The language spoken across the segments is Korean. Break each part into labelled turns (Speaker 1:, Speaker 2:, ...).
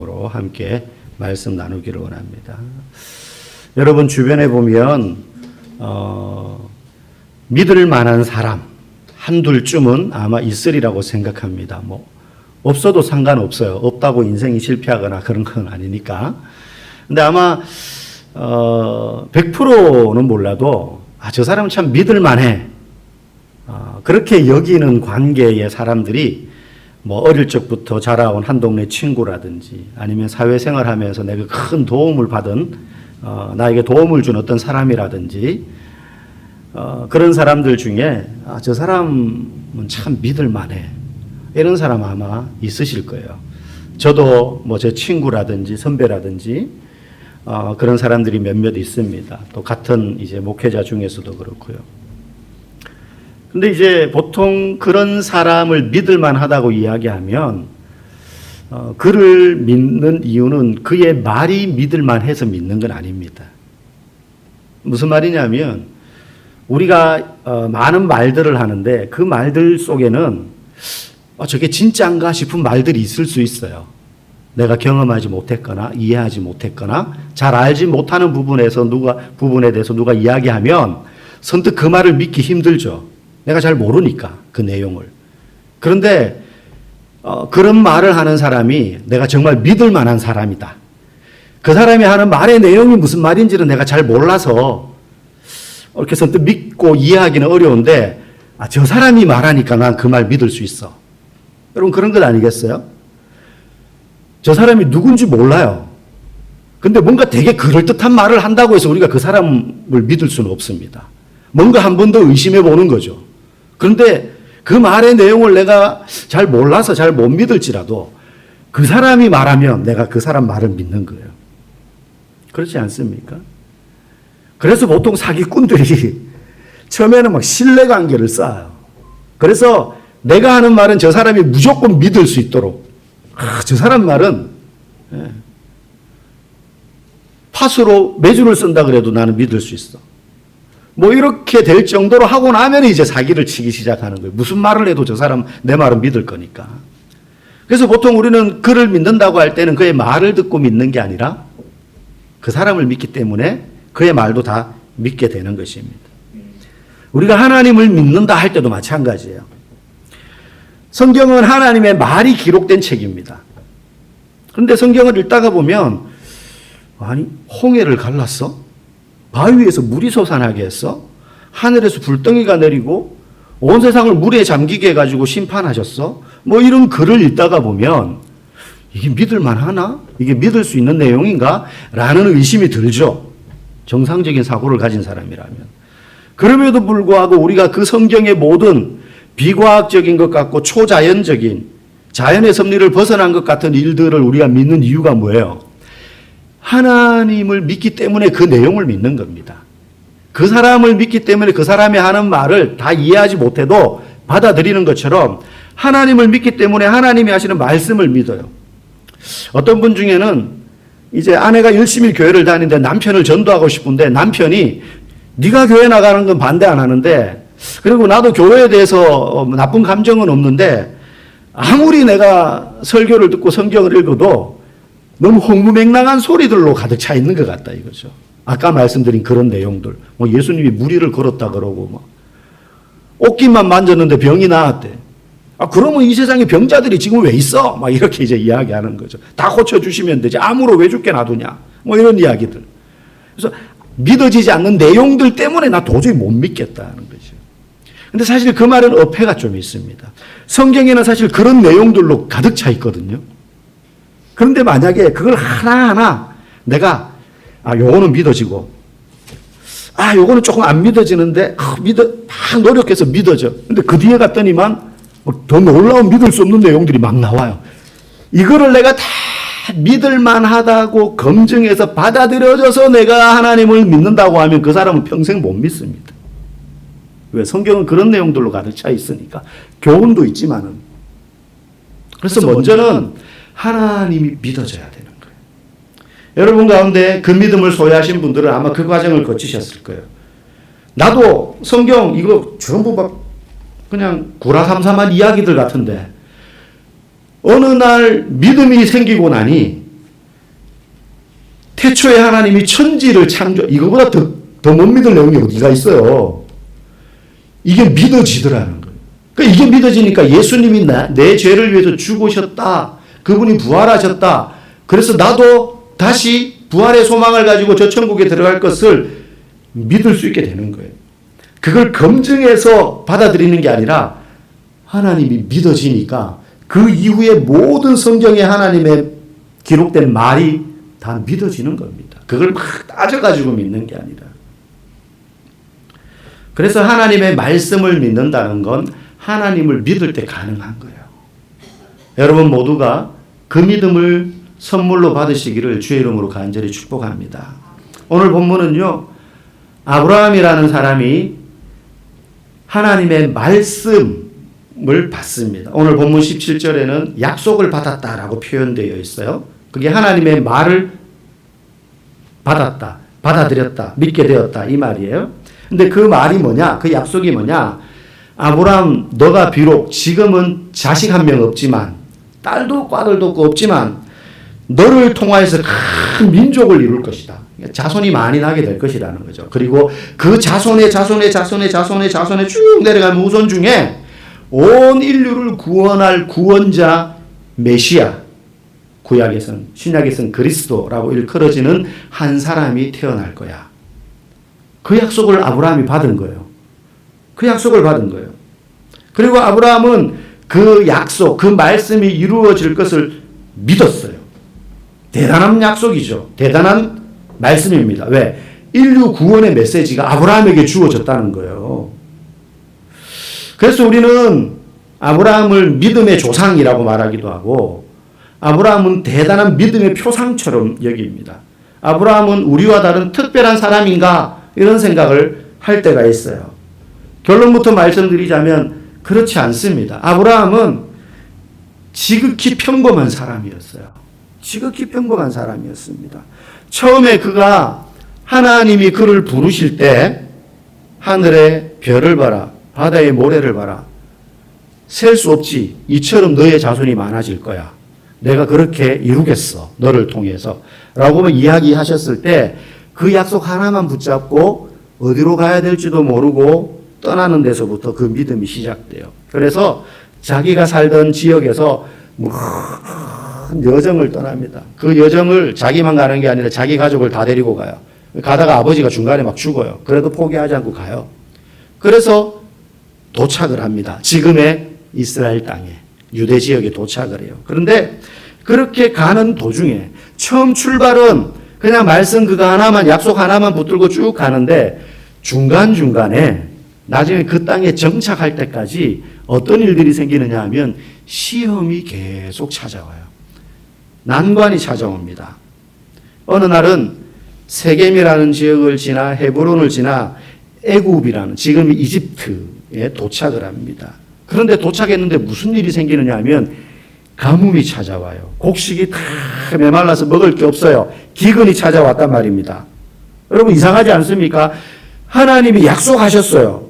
Speaker 1: 함께 말씀 나누기를 원합니다. 여러분 주변에 보면 믿을 만한 사람 한둘쯤은 아마 있으리라고 생각합니다. 뭐 없어도 상관없어요. 없다고 인생이 실패하거나 그런 건 아니니까. 근데 아마 100%는 몰라도 저 사람은 참 믿을 만해. 그렇게 여기는 관계의 사람들이 뭐 어릴 적부터 자라온 한 동네 친구라든지 아니면 사회생활 하면서 내가 큰 도움을 받은 나에게 도움을 준 어떤 사람이라든지 그런 사람들 중에 저 사람은 참 믿을 만해. 이런 사람 아마 있으실 거예요. 저도 뭐 제 친구라든지 선배라든지 그런 사람들이 몇몇 있습니다. 또 같은 이제 목회자 중에서도 그렇고요. 근데 이제 보통 그런 사람을 믿을 만하다고 이야기하면 그를 믿는 이유는 그의 말이 믿을 만해서 믿는 건 아닙니다. 무슨 말이냐면 우리가 많은 말들을 하는데 그 말들 속에는 저게 진짜인가 싶은 말들이 있을 수 있어요. 내가 경험하지 못했거나 이해하지 못했거나 잘 알지 못하는 부분에 대해서 누가 이야기하면 선뜻 그 말을 믿기 힘들죠. 내가 잘 모르니까 그 내용을. 그런데 그런 말을 하는 사람이 내가 정말 믿을 만한 사람이다. 그 사람이 하는 말의 내용이 무슨 말인지는 내가 잘 몰라서 이렇게 선뜻 믿고 이해하기는 어려운데 저 사람이 말하니까 난 그 말 믿을 수 있어. 여러분 그런 것 아니겠어요? 저 사람이 누군지 몰라요. 근데 뭔가 되게 그럴듯한 말을 한다고 해서 우리가 그 사람을 믿을 수는 없습니다. 뭔가 한 번 더 의심해 보는 거죠. 그런데 그 말의 내용을 내가 잘 몰라서 잘 못 믿을지라도 그 사람이 말하면 내가 그 사람 말을 믿는 거예요. 그렇지 않습니까? 그래서 보통 사기꾼들이 처음에는 막 신뢰관계를 쌓아요. 그래서 내가 하는 말은 저 사람이 무조건 믿을 수 있도록 저 사람 말은 팥으로 메주를 쓴다 그래도 나는 믿을 수 있어. 뭐 이렇게 될 정도로 하고 나면 이제 사기를 치기 시작하는 거예요. 무슨 말을 해도 저 사람 내 말은 믿을 거니까. 그래서 보통 우리는 그를 믿는다고 할 때는 그의 말을 듣고 믿는 게 아니라 그 사람을 믿기 때문에 그의 말도 다 믿게 되는 것입니다. 우리가 하나님을 믿는다 할 때도 마찬가지예요. 성경은 하나님의 말이 기록된 책입니다. 그런데 성경을 읽다가 보면 아니 홍해를 갈랐어? 바위 위에서 물이 솟아나게 했어? 하늘에서 불덩이가 내리고 온 세상을 물에 잠기게 해가지고 심판하셨어? 뭐 이런 글을 읽다가 보면 이게 믿을 만하나? 이게 믿을 수 있는 내용인가? 라는 의심이 들죠. 정상적인 사고를 가진 사람이라면. 그럼에도 불구하고 우리가 그 성경의 모든 비과학적인 것 같고 초자연적인 자연의 섭리를 벗어난 것 같은 일들을 우리가 믿는 이유가 뭐예요? 하나님을 믿기 때문에 그 내용을 믿는 겁니다. 그 사람을 믿기 때문에 그 사람이 하는 말을 다 이해하지 못해도 받아들이는 것처럼 하나님을 믿기 때문에 하나님이 하시는 말씀을 믿어요. 어떤 분 중에는 이제 아내가 열심히 교회를 다니는데 남편을 전도하고 싶은데 남편이 네가 교회 나가는 건 반대 안 하는데 그리고 나도 교회에 대해서 나쁜 감정은 없는데 아무리 내가 설교를 듣고 성경을 읽어도 너무 홍무맹랑한 소리들로 가득 차 있는 것 같다 이거죠. 아까 말씀드린 그런 내용들. 뭐 예수님이 무리를 걸었다 그러고 뭐 옷깃만 만졌는데 병이 나았대. 그러면 이 세상에 병자들이 지금 왜 있어? 막 이렇게 이제 이야기하는 거죠. 다 고쳐주시면 되지. 암으로 왜 죽게 놔두냐? 뭐 이런 이야기들. 그래서 믿어지지 않는 내용들 때문에 나 도저히 못 믿겠다는 거죠. 근데 사실 그 말은 어폐가 좀 있습니다. 성경에는 사실 그런 내용들로 가득 차 있거든요. 그런데 만약에 그걸 하나하나 내가 요거는 믿어지고 요거는 조금 안 믿어지는데 막 노력해서 믿어져. 근데 그 뒤에 갔더니만 더 놀라운 믿을 수 없는 내용들이 막 나와요. 이거를 내가 다 믿을 만하다고 검증해서 받아들여져서 내가 하나님을 믿는다고 하면 그 사람은 평생 못 믿습니다. 왜? 성경은 그런 내용들로 가득 차 있으니까. 교훈도 있지만은. 그래서 먼저는 하나님이 믿어져야 되는 거예요. 여러분 가운데 그 믿음을 소유하신 분들은 아마 그 과정을 거치셨을 거예요. 나도 성경 이거 전부 막 그냥 구라삼삼한 이야기들 같은데 어느 날 믿음이 생기고 나니 태초에 하나님이 천지를 이거보다 더 못 믿을 내용이 어디가 있어요. 이게 믿어지더라는 거예요. 그러니까 이게 믿어지니까 예수님이 내 죄를 위해서 죽으셨다. 그분이 부활하셨다. 그래서 나도 다시 부활의 소망을 가지고 저 천국에 들어갈 것을 믿을 수 있게 되는 거예요. 그걸 검증해서 받아들이는 게 아니라 하나님이 믿어지니까 그 이후에 모든 성경에 하나님의 기록된 말이 다 믿어지는 겁니다. 그걸 막 따져가지고 믿는 게 아니라. 그래서 하나님의 말씀을 믿는다는 건 하나님을 믿을 때 가능한 거예요. 여러분 모두가 그 믿음을 선물로 받으시기를 주의 이름으로 간절히 축복합니다. 오늘 본문은요, 아브라함이라는 사람이 하나님의 말씀을 받습니다. 오늘 본문 17절에는 약속을 받았다라고 표현되어 있어요. 그게 하나님의 말을 받았다, 받아들였다, 믿게 되었다 이 말이에요. 근데 그 말이 뭐냐? 그 약속이 뭐냐? 아브라함, 너가 비록 지금은 자식 한 명 없지만, 딸도 없고 아들도 없지만 너를 통하여서 큰 민족을 이룰 것이다. 자손이 많이 나게 될 것이라는 거죠. 그리고 그 자손의 쭉 내려가는 후손 중에 온 인류를 구원할 구원자 메시아, 구약에서는, 신약에서는 그리스도라고 일컬어지는 한 사람이 태어날 거야. 그 약속을 아브라함이 받은 거예요. 그 약속을 받은 거예요. 그리고 아브라함은 그 약속, 그 말씀이 이루어질 것을 믿었어요. 대단한 약속이죠. 대단한 말씀입니다. 왜? 인류 구원의 메시지가 아브라함에게 주어졌다는 거예요. 그래서 우리는 아브라함을 믿음의 조상이라고 말하기도 하고, 아브라함은 대단한 믿음의 표상처럼 여깁니다. 아브라함은 우리와 다른 특별한 사람인가? 이런 생각을 할 때가 있어요. 결론부터 말씀드리자면 그렇지 않습니다. 아브라함은 지극히 평범한 사람이었어요. 지극히 평범한 사람이었습니다. 처음에 그가 하나님이 그를 부르실 때 하늘의 별을 봐라, 바다의 모래를 봐라, 셀 수 없지, 이처럼 너의 자손이 많아질 거야. 내가 그렇게 이루겠어, 너를 통해서 라고 이야기하셨을 때 그 약속 하나만 붙잡고 어디로 가야 될지도 모르고 떠나는 데서부터 그 믿음이 시작돼요. 그래서 자기가 살던 지역에서 여정을 떠납니다. 그 여정을 자기만 가는 게 아니라 자기 가족을 다 데리고 가요. 가다가 아버지가 중간에 막 죽어요. 그래도 포기하지 않고 가요. 그래서 도착을 합니다. 지금의 이스라엘 땅에, 유대 지역에 도착을 해요. 그런데 그렇게 가는 도중에 처음 출발은 그냥 말씀 그거 하나만, 약속 하나만 붙들고 쭉 가는데 중간중간에 나중에 그 땅에 정착할 때까지 어떤 일들이 생기느냐 하면 시험이 계속 찾아와요. 난관이 찾아옵니다. 어느 날은 세겜이라는 지역을 지나 헤브론을 지나 애굽이라는, 지금 이집트에 도착을 합니다. 그런데 도착했는데 무슨 일이 생기느냐 하면 가뭄이 찾아와요. 곡식이 다 메말라서 먹을 게 없어요. 기근이 찾아왔단 말입니다. 여러분 이상하지 않습니까? 하나님이 약속하셨어요.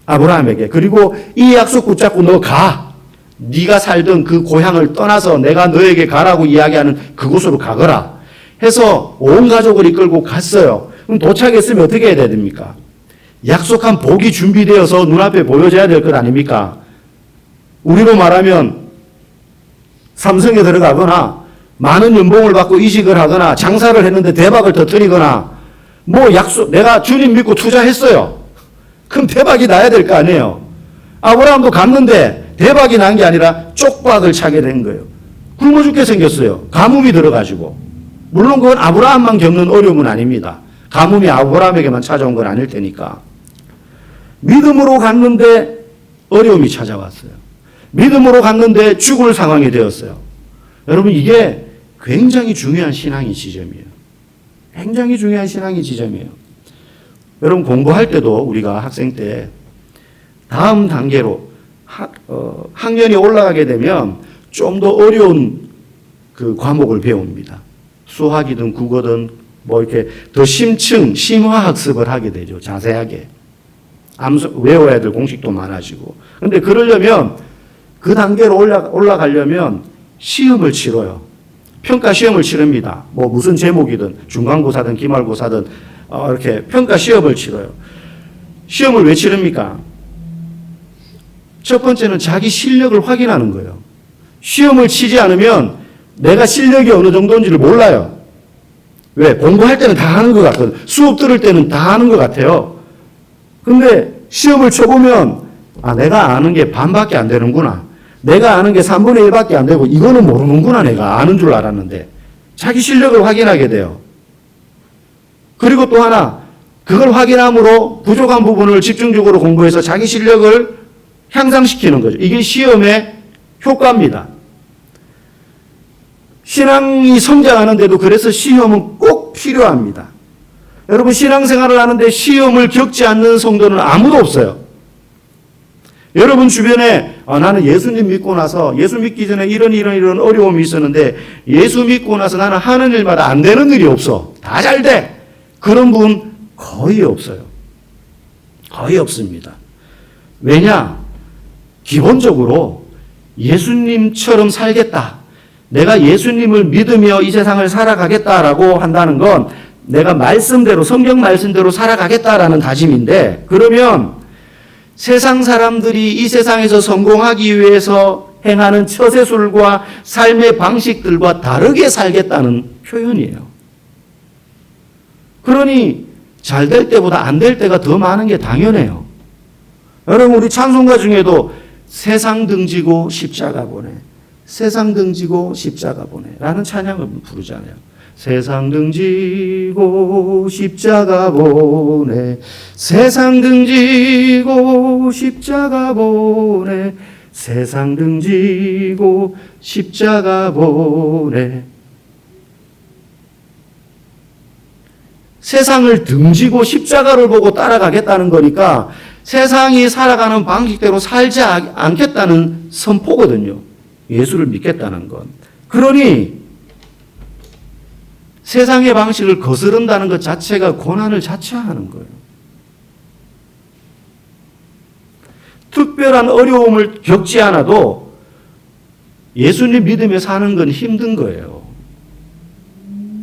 Speaker 1: 아브라함에게. 그리고 이 약속 붙잡고 너 가. 네가 살던 그 고향을 떠나서 내가 너에게 가라고 이야기하는 그곳으로 가거라 해서 온 가족을 이끌고 갔어요. 그럼 도착했으면 어떻게 해야 됩니까? 약속한 복이 준비되어서 눈앞에 보여져야 될 것 아닙니까? 우리로 말하면 삼성에 들어가거나 많은 연봉을 받고 이직을 하거나 장사를 했는데 대박을 터뜨리거나 약속, 내가 주님 믿고 투자했어요. 그럼 대박이 나야 될 거 아니에요. 아브라함도 갔는데 대박이 난 게 아니라 쪽박을 차게 된 거예요. 굶어 죽게 생겼어요. 가뭄이 들어가지고. 물론 그건 아브라함만 겪는 어려움은 아닙니다. 가뭄이 아브라함에게만 찾아온 건 아닐 테니까. 믿음으로 갔는데 어려움이 찾아왔어요. 믿음으로 갔는데 죽을 상황이 되었어요. 여러분 이게 굉장히 중요한 신앙의 지점이에요. 굉장히 중요한 신앙의 지점이에요. 여러분 공부할 때도 우리가 학생 때 다음 단계로 학년이 올라가게 되면 좀 더 어려운 그 과목을 배웁니다. 수학이든 국어든 이렇게 더 심화 학습을 하게 되죠. 자세하게. 외워야 될 공식도 많아지고. 그런데 그러려면 그 단계로 올라가려면 시험을 치러요. 평가 시험을 치릅니다. 뭐 무슨 제목이든 중간고사든 기말고사든 이렇게 평가 시험을 치러요. 시험을 왜 치릅니까? 첫 번째는 자기 실력을 확인하는 거예요. 시험을 치지 않으면 내가 실력이 어느 정도인지를 몰라요. 왜? 공부할 때는 다 하는 것 같거든. 수업 들을 때는 다 하는 것 같아요. 근데 시험을 쳐보면 내가 아는 게 반밖에 안 되는구나. 내가 아는 게 3분의 1밖에 안 되고 이거는 모르는구나. 내가 아는 줄 알았는데. 자기 실력을 확인하게 돼요. 그리고 또 하나, 그걸 확인함으로 부족한 부분을 집중적으로 공부해서 자기 실력을 향상시키는 거죠. 이게 시험의 효과입니다. 신앙이 성장하는데도 그래서 시험은 꼭 필요합니다. 여러분, 신앙생활을 하는데 시험을 겪지 않는 성도는 아무도 없어요. 여러분 주변에 나는 예수님 믿고 나서 예수 믿기 전에 이런 어려움이 있었는데 예수 믿고 나서 나는 하는 일마다 안 되는 일이 없어. 다 잘 돼. 그런 분 거의 없어요. 거의 없습니다. 왜냐? 기본적으로 예수님처럼 살겠다. 내가 예수님을 믿으며 이 세상을 살아가겠다라고 한다는 건 내가 말씀대로, 성경 말씀대로 살아가겠다라는 다짐인데, 그러면 세상 사람들이 이 세상에서 성공하기 위해서 행하는 처세술과 삶의 방식들과 다르게 살겠다는 표현이에요. 그러니 잘 될 때보다 안 될 때가 더 많은 게 당연해요. 여러분, 우리 찬송가 중에도 세상 등지고 십자가 보내, 세상 등지고 십자가 보내 라는 찬양을 부르잖아요. 세상 등지고 십자가 보내, 세상 등지고 십자가 보내, 세상 등지고 십자가 보내. 세상을 등지고 십자가를 보고 따라가겠다는 거니까 세상이 살아가는 방식대로 살지 않겠다는 선포거든요. 예수를 믿겠다는 건. 그러니 세상의 방식을 거스른다는 것 자체가 고난을 자처하는 거예요. 특별한 어려움을 겪지 않아도 예수님 믿으며 사는 건 힘든 거예요.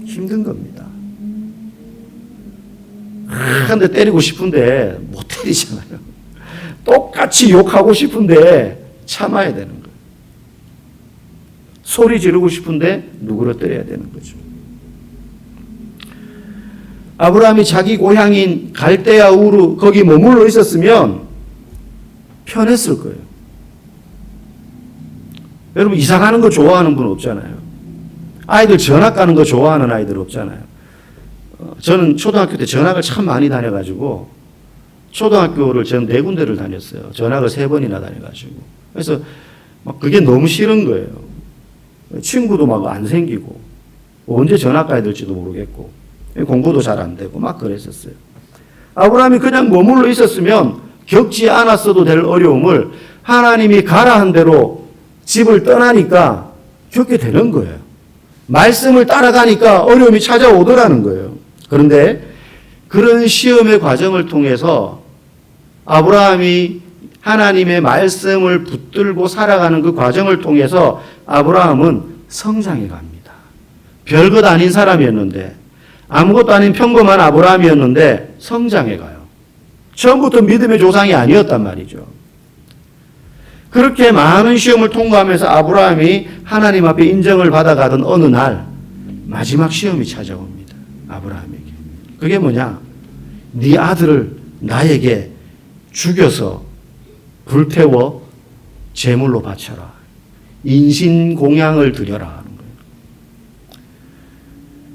Speaker 1: 힘든 겁니다. 근데 때리고 싶은데 못 때리잖아요. 똑같이 욕하고 싶은데 참아야 되는 거예요. 소리 지르고 싶은데 누그러뜨려야 되는 거죠. 아브라함이 자기 고향인 갈대아 우르 거기 머물러 있었으면 편했을 거예요. 여러분, 이사 가는 거 좋아하는 분 없잖아요. 아이들 전학 가는 거 좋아하는 아이들 없잖아요. 저는 초등학교 때 전학을 참 많이 다녀가지고 초등학교를 저는 4군데를 다녔어요. 전학을 3번이나 다녀가지고. 그래서 막 그게 너무 싫은 거예요. 친구도 막 안 생기고 언제 전학 가야 될지도 모르겠고 공부도 잘 안 되고 막 그랬었어요. 아브라함이 그냥 머물러 있었으면 겪지 않았어도 될 어려움을 하나님이 가라 한 대로 집을 떠나니까 겪게 되는 거예요. 말씀을 따라가니까 어려움이 찾아오더라는 거예요. 그런데 그런 시험의 과정을 통해서 아브라함이 하나님의 말씀을 붙들고 살아가는 그 과정을 통해서 아브라함은 성장해 갑니다. 별것 아닌 사람이었는데, 아무것도 아닌 평범한 아브라함이었는데 성장해 가요. 처음부터 믿음의 조상이 아니었단 말이죠. 그렇게 많은 시험을 통과하면서 아브라함이 하나님 앞에 인정을 받아가던 어느 날 마지막 시험이 찾아옵니다. 아브라함에게. 그게 뭐냐? 네 아들을 나에게 죽여서 불태워 제물로 바쳐라. 인신공양을 드려라 하는 거예요.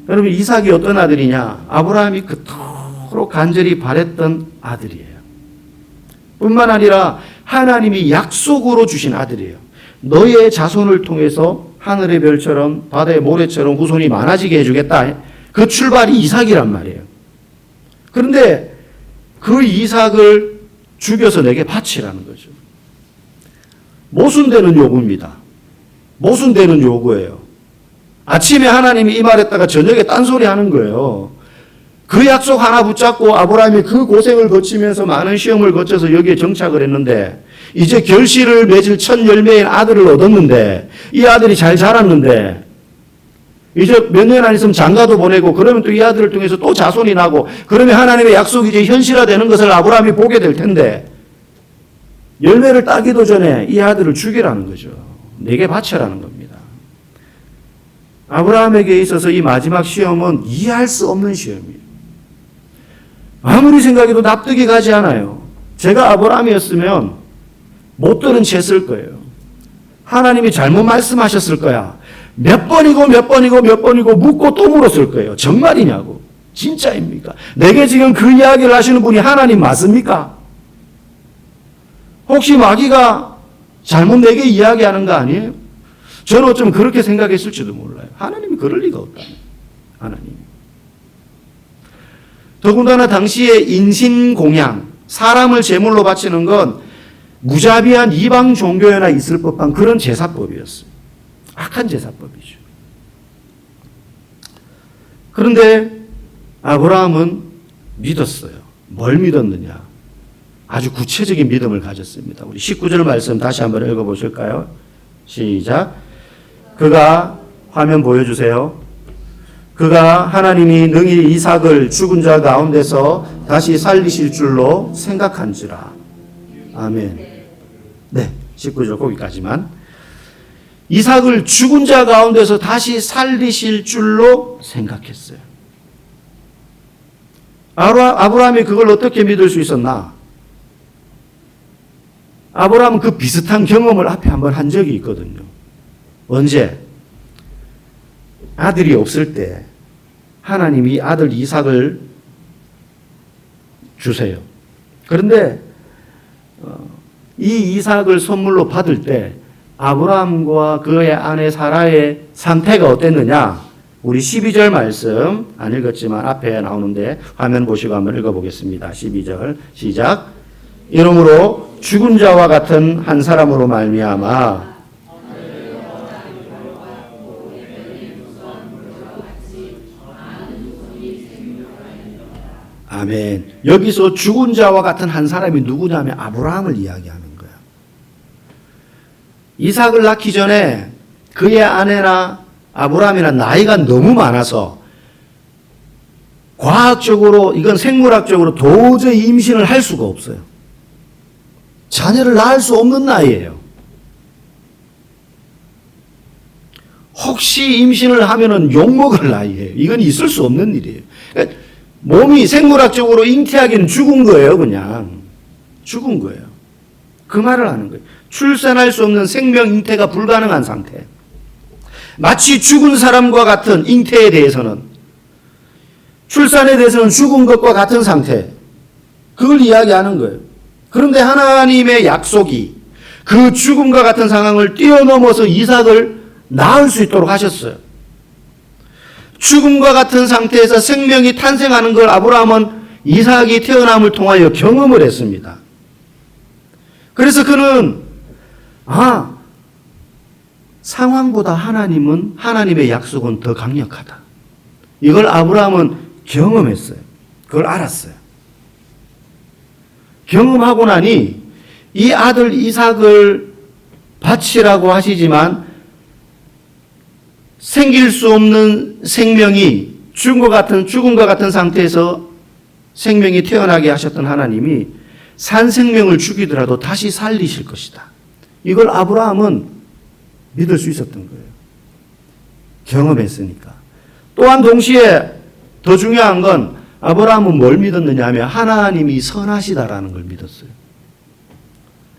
Speaker 1: 여러분, 이삭이 어떤 아들이냐? 아브라함이 그토록 간절히 바랬던 아들이에요. 뿐만 아니라 하나님이 약속으로 주신 아들이에요. 너의 자손을 통해서 하늘의 별처럼 바다의 모래처럼 후손이 많아지게 해주겠다. 그 출발이 이삭이란 말이에요. 그런데 그 이삭을 죽여서 내게 바치라는 거죠. 모순되는 요구입니다. 모순되는 요구예요. 아침에 하나님이 이 말했다가 저녁에 딴소리 하는 거예요. 그 약속 하나 붙잡고 아브라함이 그 고생을 거치면서 많은 시험을 거쳐서 여기에 정착을 했는데 이제 결실을 맺을 첫 열매인 아들을 얻었는데 이 아들이 잘 자랐는데 이제 몇 년 안 있으면 장가도 보내고 그러면 또 이 아들을 통해서 또 자손이 나고 그러면 하나님의 약속이 이제 현실화되는 것을 아브라함이 보게 될 텐데 열매를 따기도 전에 이 아들을 죽이라는 거죠. 내게 바쳐라는 겁니다. 아브라함에게 있어서 이 마지막 시험은 이해할 수 없는 시험이에요. 아무리 생각해도 납득이 가지 않아요. 제가 아브라함이었으면 못 들은 채 쓸 거예요. 하나님이 잘못 말씀하셨을 거야. 몇 번이고 묻고 또 물었을 거예요. 정말이냐고. 진짜입니까? 내게 지금 그 이야기를 하시는 분이 하나님 맞습니까? 혹시 마귀가 잘못 내게 이야기하는 거 아니에요? 저는 어쩌면 그렇게 생각했을지도 몰라요. 하나님이 그럴 리가 없다는 하나님. 더군다나 당시에 인신공양, 사람을 제물로 바치는 건 무자비한 이방 종교에나 있을 법한 그런 제사법이었어요. 악한 제사법이죠. 그런데 아브라함은 믿었어요. 뭘 믿었느냐? 아주 구체적인 믿음을 가졌습니다. 우리 19절 말씀 다시 한번 읽어보실까요? 시작. 그가 화면 보여주세요. 그가 하나님이 능히 이삭을 죽은 자 가운데서 다시 살리실 줄로 생각한지라. 아멘. 네, 19절 거기까지만. 이삭을 죽은 자 가운데서 다시 살리실 줄로 생각했어요. 아브라함이 그걸 어떻게 믿을 수 있었나? 아브라함은 그 비슷한 경험을 앞에 한번 한 적이 있거든요. 언제? 아들이 없을 때 하나님이 아들 이삭을 주세요. 그런데 이 이삭을 선물로 받을 때 아브라함과 그의 아내 사라의 상태가 어땠느냐? 우리 12절 말씀 안 읽었지만 앞에 나오는데 화면 보시고 한번 읽어보겠습니다. 12절 시작. 이러므로 죽은 자와 같은 한 사람으로 말미암아 아멘. 여기서 죽은 자와 같은 한 사람이 누구냐면 아브라함을 이야기하는 거예요. 이삭을 낳기 전에 그의 아내나 아브라함이나 나이가 너무 많아서 과학적으로 이건 생물학적으로 도저히 임신을 할 수가 없어요. 자녀를 낳을 수 없는 나이예요. 혹시 임신을 하면은 욕먹을 나이예요. 이건 있을 수 없는 일이에요. 그러니까 몸이 생물학적으로 잉태하기는 죽은 거예요, 그냥. 죽은 거예요. 그 말을 하는 거예요. 출산할 수 없는 생명 잉태가 불가능한 상태. 마치 죽은 사람과 같은 잉태에 대해서는, 출산에 대해서는 죽은 것과 같은 상태. 그걸 이야기하는 거예요. 그런데 하나님의 약속이 그 죽음과 같은 상황을 뛰어넘어서 이삭을 낳을 수 있도록 하셨어요. 죽음과 같은 상태에서 생명이 탄생하는 걸 아브라함은 이삭이 태어남을 통하여 경험을 했습니다. 그래서 그는 상황보다 하나님의 약속은 더 강력하다. 이걸 아브라함은 경험했어요. 그걸 알았어요. 경험하고 나니 이 아들 이삭을 바치라고 하시지만 생길 수 없는 생명이 죽음과 같은 상태에서 생명이 태어나게 하셨던 하나님이 산 생명을 죽이더라도 다시 살리실 것이다. 이걸 아브라함은 믿을 수 있었던 거예요. 경험했으니까. 또한 동시에 더 중요한 건 아브라함은 뭘 믿었느냐 하면 하나님이 선하시다라는 걸 믿었어요.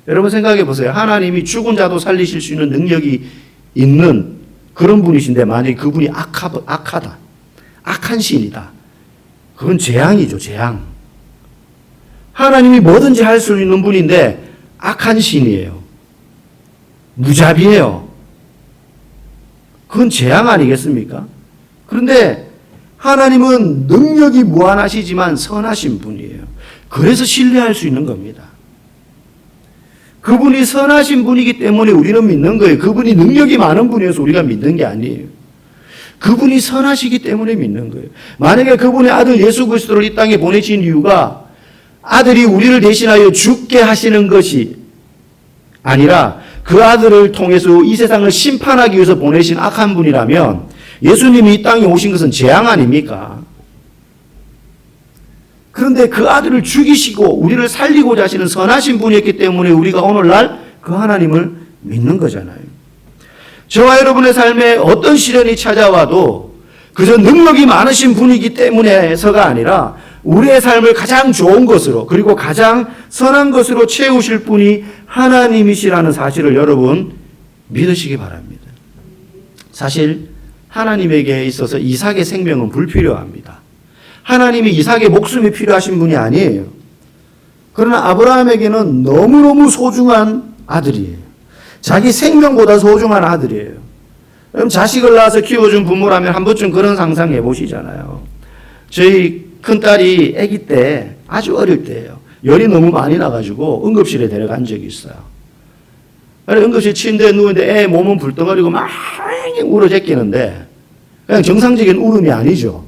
Speaker 1: 여러분 생각해 보세요. 하나님이 죽은 자도 살리실 수 있는 능력이 있는 그런 분이신데 만약에 그분이 악하다. 악한 신이다. 그건 재앙이죠. 재앙. 하나님이 뭐든지 할 수 있는 분인데 악한 신이에요. 무자비해요. 그건 재앙 아니겠습니까? 그런데 하나님은 능력이 무한하시지만 선하신 분이에요. 그래서 신뢰할 수 있는 겁니다. 그분이 선하신 분이기 때문에 우리는 믿는 거예요. 그분이 능력이 많은 분이어서 우리가 믿는 게 아니에요. 그분이 선하시기 때문에 믿는 거예요. 만약에 그분의 아들 예수 그리스도를 이 땅에 보내신 이유가 아들이 우리를 대신하여 죽게 하시는 것이 아니라 그 아들을 통해서 이 세상을 심판하기 위해서 보내신 악한 분이라면 예수님이 이 땅에 오신 것은 재앙 아닙니까? 그런데 그 아들을 죽이시고 우리를 살리고자 하시는 선하신 분이었기 때문에 우리가 오늘날 그 하나님을 믿는 거잖아요. 저와 여러분의 삶에 어떤 시련이 찾아와도 그저 능력이 많으신 분이기 때문에서가 아니라 우리의 삶을 가장 좋은 것으로 그리고 가장 선한 것으로 채우실 분이 하나님이시라는 사실을 여러분 믿으시기 바랍니다. 사실 하나님에게 있어서 이삭의 생명은 불필요합니다. 하나님이 이삭의 목숨이 필요하신 분이 아니에요. 그러나 아브라함에게는 너무너무 소중한 아들이에요. 자기 생명보다 소중한 아들이에요. 그럼 자식을 낳아서 키워준 부모라면 한 번쯤 그런 상상해 보시잖아요. 저희 큰딸이 아기 때 아주 어릴 때예요. 열이 너무 많이 나가지고 응급실에 데려간 적이 있어요. 응급실 침대에 누웠는데 애 몸은 불덩어리고 막 울어 제끼는데 그냥 정상적인 울음이 아니죠.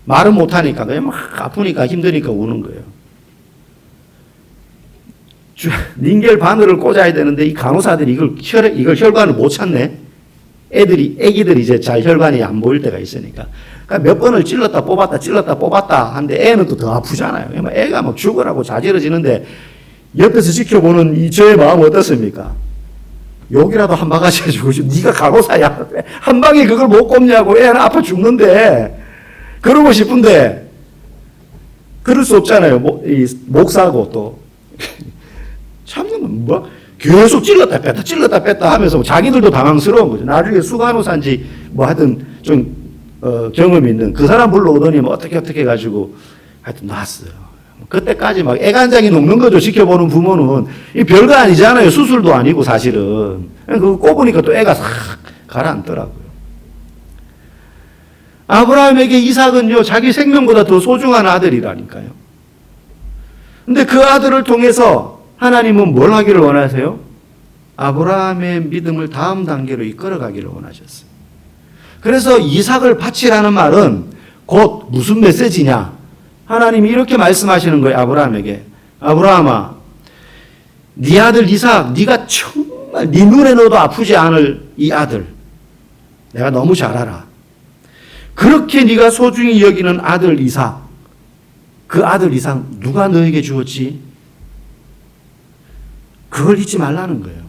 Speaker 1: 말은 못하니까 그냥 막 아프니까 힘드니까 우는 거예요. 닌겔 바늘을 꽂아야 되는데 이 간호사들이 이걸 혈관을 못 찾네. 애기들이 이제 잘 혈관이 안 보일 때가 있으니까. 그러니까 몇 번을 찔렀다 뽑았다 하는데 애는 또 더 아프잖아요. 애가 막 죽으라고 자지러지는데 옆에서 지켜보는 이 저의 마음 어떻습니까? 욕이라도 한 바가지 해주고 네가 간호사야. 한 방에 그걸 못 꼽냐고. 애는 아파 죽는데. 그러고 싶은데 그럴 수 없잖아요. 목사고 또 참 뭐 계속 찔렀다 뺐다 하면서 자기들도 당황스러운 거죠. 나중에 수간호사인지 뭐 하여튼 좀 경험 있는 그 사람 불러오더니 뭐 어떻게 해가지고 하여튼 놨어요. 그때까지 막 애간장이 녹는 거죠. 지켜보는 부모는. 이 별거 아니잖아요. 수술도 아니고 사실은. 그거 꼽으니까 또 애가 싹 가라앉더라고요. 아브라함에게 이삭은요, 자기 생명보다 더 소중한 아들이라니까요. 근데 그 아들을 통해서 하나님은 뭘 하기를 원하세요? 아브라함의 믿음을 다음 단계로 이끌어가기를 원하셨어요. 그래서 이삭을 바치라는 말은 곧 무슨 메시지냐? 하나님이 이렇게 말씀하시는 거예요, 아브라함에게. 아브라함아, 네 아들 이삭, 네가 정말 네 눈에 넣어도 아프지 않을 이 아들, 내가 너무 잘 알아. 그렇게 네가 소중히 여기는 아들 이삭, 그 아들 이삭 누가 너에게 주었지? 그걸 잊지 말라는 거예요.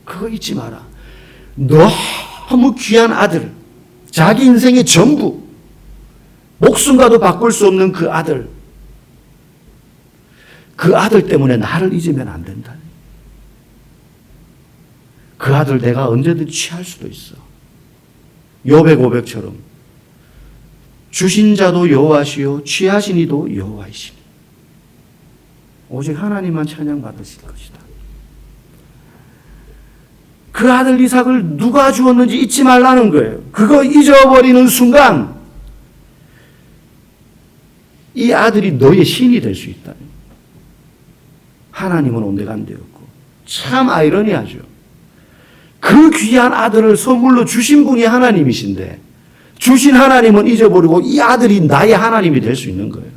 Speaker 1: 그거 잊지 마라. 너무 귀한 아들, 자기 인생의 전부, 목숨과도 바꿀 수 없는 그 아들 때문에 나를 잊으면 안 된다. 그 아들 내가 언제든 취할 수도 있어. 욥의 고백처럼 주신 자도 여호와시요 취하신 이도 여호와이시니 오직 하나님만 찬양받으실 것이다. 그 아들 이삭을 누가 주었는지 잊지 말라는 거예요. 그거 잊어버리는 순간 이 아들이 너의 신이 될 수 있다. 하나님은 온데간데였고 참 아이러니하죠. 그 귀한 아들을 선물로 주신 분이 하나님이신데 주신 하나님은 잊어버리고 이 아들이 나의 하나님이 될 수 있는 거예요.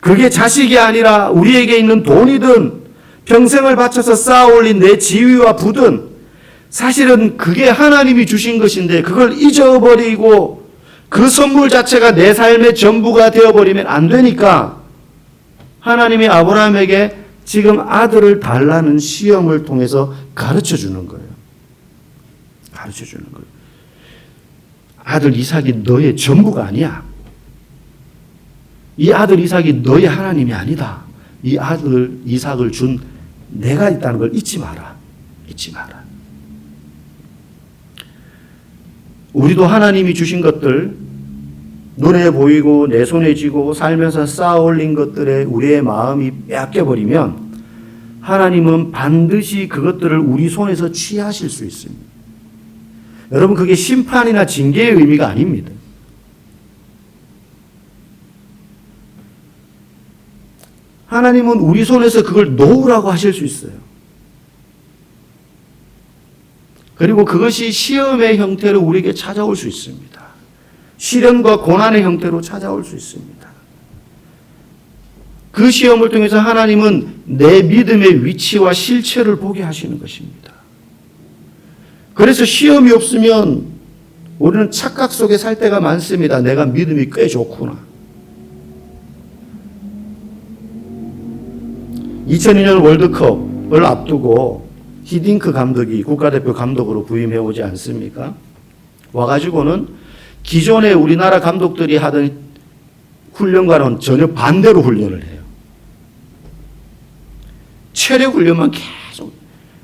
Speaker 1: 그게 자식이 아니라 우리에게 있는 돈이든 평생을 바쳐서 쌓아올린 내 지위와 부든 사실은 그게 하나님이 주신 것인데 그걸 잊어버리고 그 선물 자체가 내 삶의 전부가 되어버리면 안 되니까 하나님이 아브라함에게 지금 아들을 달라는 시험을 통해서 가르쳐 주는 거예요. 가르쳐 주는 거예요. 아들 이삭이 너의 전부가 아니야. 이 아들 이삭이 너의 하나님이 아니다. 이 아들 이삭을 준 내가 있다는 걸 잊지 마라. 잊지 마라. 우리도 하나님이 주신 것들, 눈에 보이고 내 손에 쥐고 살면서 쌓아 올린 것들에 우리의 마음이 빼앗겨버리면 하나님은 반드시 그것들을 우리 손에서 취하실 수 있습니다. 여러분, 그게 심판이나 징계의 의미가 아닙니다. 하나님은 우리 손에서 그걸 놓으라고 하실 수 있어요. 그리고 그것이 시험의 형태로 우리에게 찾아올 수 있습니다. 시련과 고난의 형태로 찾아올 수 있습니다. 그 시험을 통해서 하나님은 내 믿음의 위치와 실체를 보게 하시는 것입니다. 그래서 시험이 없으면 우리는 착각 속에 살 때가 많습니다. 내가 믿음이 꽤 좋구나. 2002년 월드컵을 앞두고 히딩크 감독이 국가대표 감독으로 부임해 오지 않습니까? 와가지고는 기존에 우리나라 감독들이 하던 훈련과는 전혀 반대로 훈련을 해요. 체력 훈련만 계속.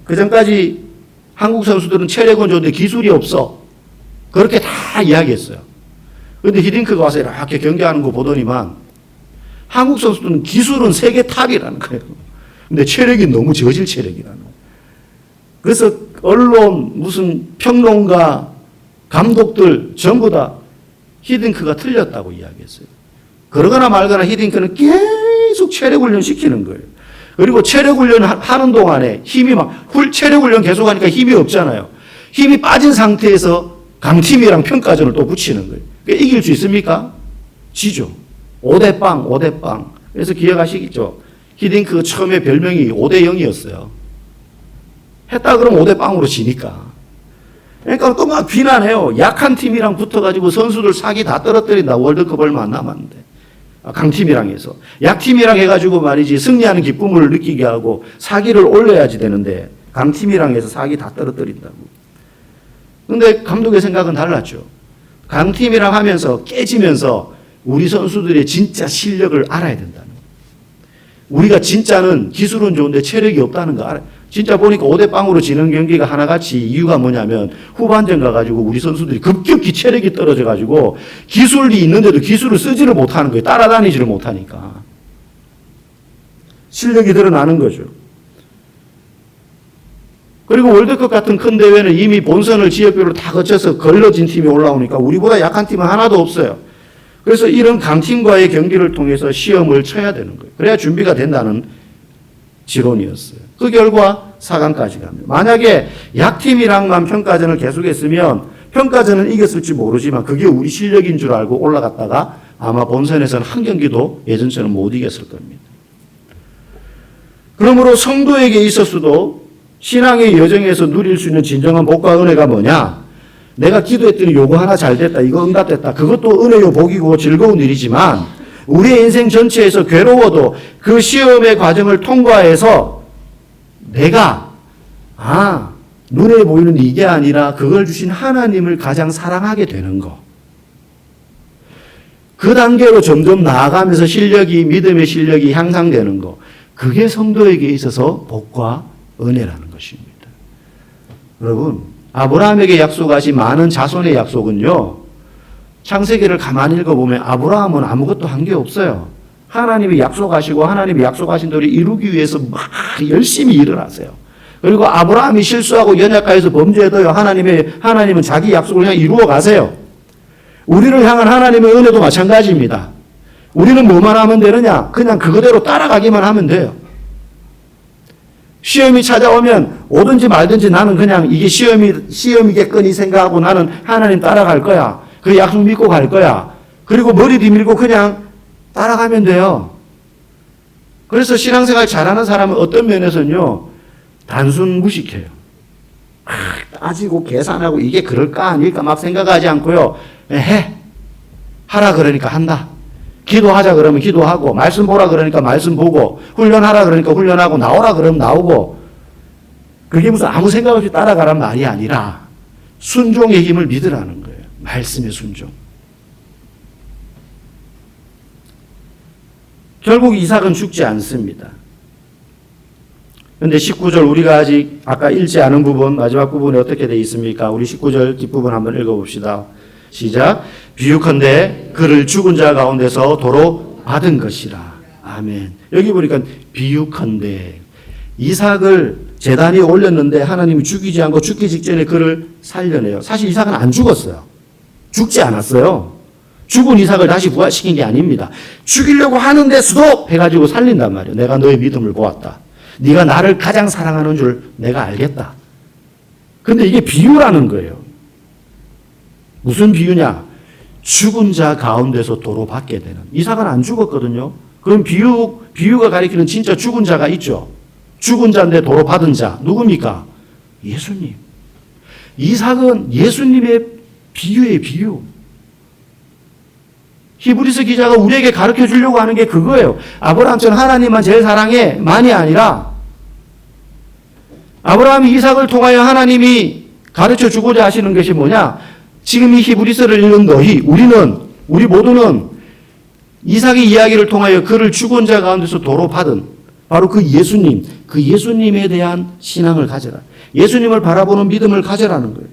Speaker 1: 그 전까지 한국 선수들은 체력은 좋은데 기술이 없어. 그렇게 다 이야기했어요. 그런데 히딩크가 와서 이렇게 경기하는 거 보더니만 한국 선수들은 기술은 세계 탑이라는 거예요. 근데 체력이 너무 저질 체력이라는 거예요. 그래서 언론, 무슨 평론가, 감독들 전부 다 히딩크가 틀렸다고 이야기했어요. 그러거나 말거나 히딩크는 계속 체력 훈련 시키는 거예요. 그리고 체력 훈련 하는 동안에 힘이 체력 훈련 계속 하니까 힘이 없잖아요. 힘이 빠진 상태에서 강팀이랑 평가전을 또 붙이는 거예요. 그러니까 이길 수 있습니까? 지죠. 5대 빵, 5대 빵. 그래서 기억하시겠죠? 히딩크 처음에 별명이 5대0이었어요. 했다 그러면 5대 빵으로 지니까. 그러니까 또 막 비난해요. 약한 팀이랑 붙어가지고 선수들 사기 다 떨어뜨린다. 월드컵 얼마 안 남았는데. 강팀이랑 해서. 약팀이랑 해가지고 말이지 승리하는 기쁨을 느끼게 하고 사기를 올려야지 되는데 강팀이랑 해서 사기 다 떨어뜨린다고. 근데 감독의 생각은 달랐죠. 강팀이랑 하면서 깨지면서 우리 선수들의 진짜 실력을 알아야 된다는 거예요. 우리가 진짜는 기술은 좋은데 체력이 없다는 거 알아요. 진짜 보니까 5대0으로 지는 경기가 하나같이 이유가 뭐냐면 후반전 가가지고 우리 선수들이 급격히 체력이 떨어져가지고 기술이 있는데도 기술을 쓰지를 못하는 거예요. 따라다니지를 못하니까. 실력이 드러나는 거죠. 그리고 월드컵 같은 큰 대회는 이미 본선을 지역별로 다 거쳐서 걸러진 팀이 올라오니까 우리보다 약한 팀은 하나도 없어요. 그래서 이런 강팀과의 경기를 통해서 시험을 쳐야 되는 거예요. 그래야 준비가 된다는 지론이었어요. 그 결과 4강까지 갑니다. 만약에 약팀이랑만 평가전을 계속했으면 평가전은 이겼을지 모르지만 그게 우리 실력인 줄 알고 올라갔다가 아마 본선에서는 한 경기도 예전처럼 못 이겼을 겁니다. 그러므로 성도에게 있어서도 신앙의 여정에서 누릴 수 있는 진정한 복과 은혜가 뭐냐? 내가 기도했더니 요거 하나 잘 됐다. 이거 응답됐다. 그것도 은혜요 복이고 즐거운 일이지만 우리의 인생 전체에서 괴로워도 그 시험의 과정을 통과해서 내가 눈에 보이는 이게 아니라 그걸 주신 하나님을 가장 사랑하게 되는 거. 그 단계로 점점 나아가면서 믿음의 실력이 향상되는 거. 그게 성도에게 있어서 복과 은혜라는 것입니다. 여러분, 아브라함에게 약속하신 많은 자손의 약속은요. 창세기를 가만히 읽어보면 아브라함은 아무것도 한 게 없어요. 하나님이 약속하시고 하나님이 약속하신 대로 이루기 위해서 막 열심히 일을 하세요. 그리고 아브라함이 실수하고 연약하여서 범죄해도요. 하나님은 자기 약속을 그냥 이루어 가세요. 우리를 향한 하나님의 은혜도 마찬가지입니다. 우리는 뭐만 하면 되느냐? 그냥 그거대로 따라가기만 하면 돼요. 시험이 찾아오면 오든지 말든지 나는 그냥 이게 시험이겠거니 생각하고 나는 하나님 따라갈 거야. 그 약속 믿고 갈 거야. 그리고 머리 뒤밀고 그냥 따라가면 돼요. 그래서 신앙생활 잘하는 사람은 어떤 면에서는요. 단순 무식해요. 따지고 계산하고 이게 그럴까 아닐까 막 생각하지 않고요. 해. 하라 그러니까 한다. 기도하자 그러면 기도하고 말씀 보라 그러니까 말씀 보고 훈련하라 그러니까 훈련하고 나오라 그러면 나오고 그게 무슨 아무 생각 없이 따라가란 말이 아니라 순종의 힘을 믿으라는 거예요. 말씀의 순종. 결국 이삭은 죽지 않습니다. 그런데 19절 우리가 아직 아까 읽지 않은 부분 마지막 부분에 어떻게 되어 있습니까? 우리 19절 뒷부분 한번 읽어봅시다. 시작. 비유컨대 그를 죽은 자 가운데서 도로 받은 것이라. 아멘. 여기 보니까 비유컨대 이삭을 제단에 올렸는데 하나님이 죽이지 않고 죽기 직전에 그를 살려내요. 사실 이삭은 안 죽었어요. 죽지 않았어요. 죽은 이삭을 다시 부활시킨 게 아닙니다. 죽이려고 하는데 스톱 해가지고 살린단 말이에요. 내가 너의 믿음을 보았다. 네가 나를 가장 사랑하는 줄 내가 알겠다. 근데 이게 비유라는 거예요. 무슨 비유냐? 죽은 자 가운데서 도로 받게 되는. 이삭은 안 죽었거든요. 그럼 비유가 가리키는 진짜 죽은 자가 있죠. 죽은 자인데 도로 받은 자 누굽니까? 예수님. 이삭은 예수님의 비유의 비유. 히브리서 기자가 우리에게 가르쳐 주려고 하는 게 그거예요. 아브라함처럼 하나님만 제일 사랑해 만이 아니라 아브라함이 이삭을 통하여 하나님이 가르쳐 주고자 하시는 것이 뭐냐? 지금 이 히브리서를 읽는 우리 모두는 이삭의 이야기를 통하여 그를 죽은 자 가운데서 도로 받은 바로 그 예수님에 대한 신앙을 가져라. 예수님을 바라보는 믿음을 가져라는 거예요.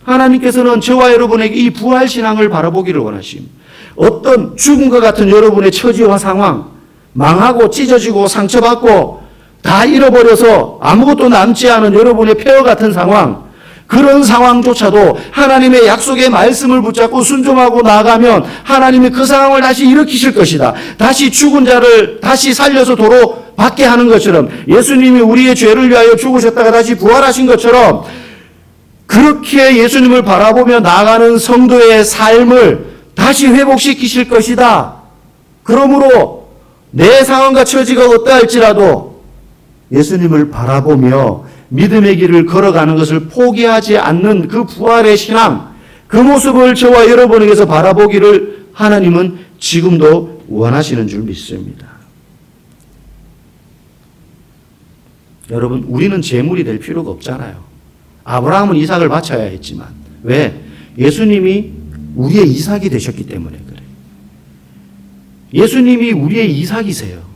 Speaker 1: 하나님께서는 저와 여러분에게 이 부활 신앙을 바라보기를 원하십니다. 어떤 죽음과 같은 여러분의 처지와 상황, 망하고 찢어지고 상처받고 다 잃어버려서 아무것도 남지 않은 여러분의 폐허 같은 상황, 그런 상황조차도 하나님의 약속의 말씀을 붙잡고 순종하고 나아가면 하나님이 그 상황을 다시 일으키실 것이다. 다시 죽은 자를 다시 살려서 도로 받게 하는 것처럼 예수님이 우리의 죄를 위하여 죽으셨다가 다시 부활하신 것처럼 그렇게 예수님을 바라보며 나아가는 성도의 삶을 다시 회복시키실 것이다. 그러므로 내 상황과 처지가 어떠할지라도 예수님을 바라보며 믿음의 길을 걸어가는 것을 포기하지 않는 그 부활의 신앙, 그 모습을 저와 여러분에게서 바라보기를 하나님은 지금도 원하시는 줄 믿습니다. 여러분, 우리는 재물이 될 필요가 없잖아요. 아브라함은 이삭을 바쳐야 했지만 왜? 예수님이 우리의 이삭이 되셨기 때문에 그래요. 예수님이 우리의 이삭이세요.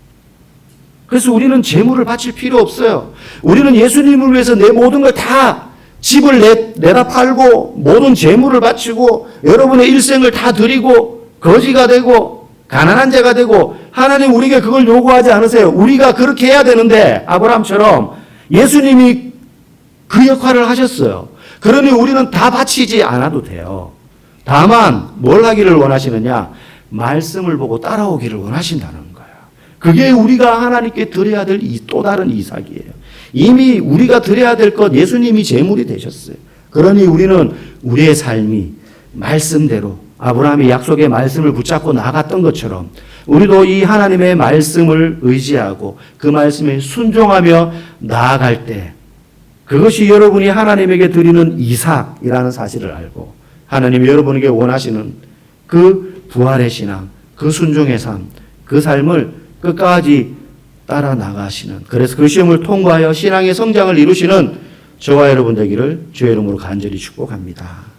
Speaker 1: 그래서 우리는 재물을 바칠 필요 없어요. 우리는 예수님을 위해서 내 모든 걸 다 집을 내다 팔고 모든 재물을 바치고 여러분의 일생을 다 드리고 거지가 되고 가난한 자가 되고 하나님 우리에게 그걸 요구하지 않으세요. 우리가 그렇게 해야 되는데 아브라함처럼 예수님이 그 역할을 하셨어요. 그러니 우리는 다 바치지 않아도 돼요. 다만 뭘 하기를 원하시느냐? 말씀을 보고 따라오기를 원하신다는 거예요. 그게 우리가 하나님께 드려야 될 또 다른 이삭이에요. 이미 우리가 드려야 될 것 예수님이 제물이 되셨어요. 그러니 우리는 우리의 삶이 말씀대로 아브라함이 약속의 말씀을 붙잡고 나갔던 것처럼 우리도 이 하나님의 말씀을 의지하고 그 말씀에 순종하며 나아갈 때 그것이 여러분이 하나님에게 드리는 이삭이라는 사실을 알고 하나님이 여러분에게 원하시는 그 부활의 신앙, 그 순종의 삶, 그 삶을 끝까지 따라 나가시는, 그래서 그 시험을 통과하여 신앙의 성장을 이루시는 저와 여러분 되기를 주의 이름으로 간절히 축복합니다.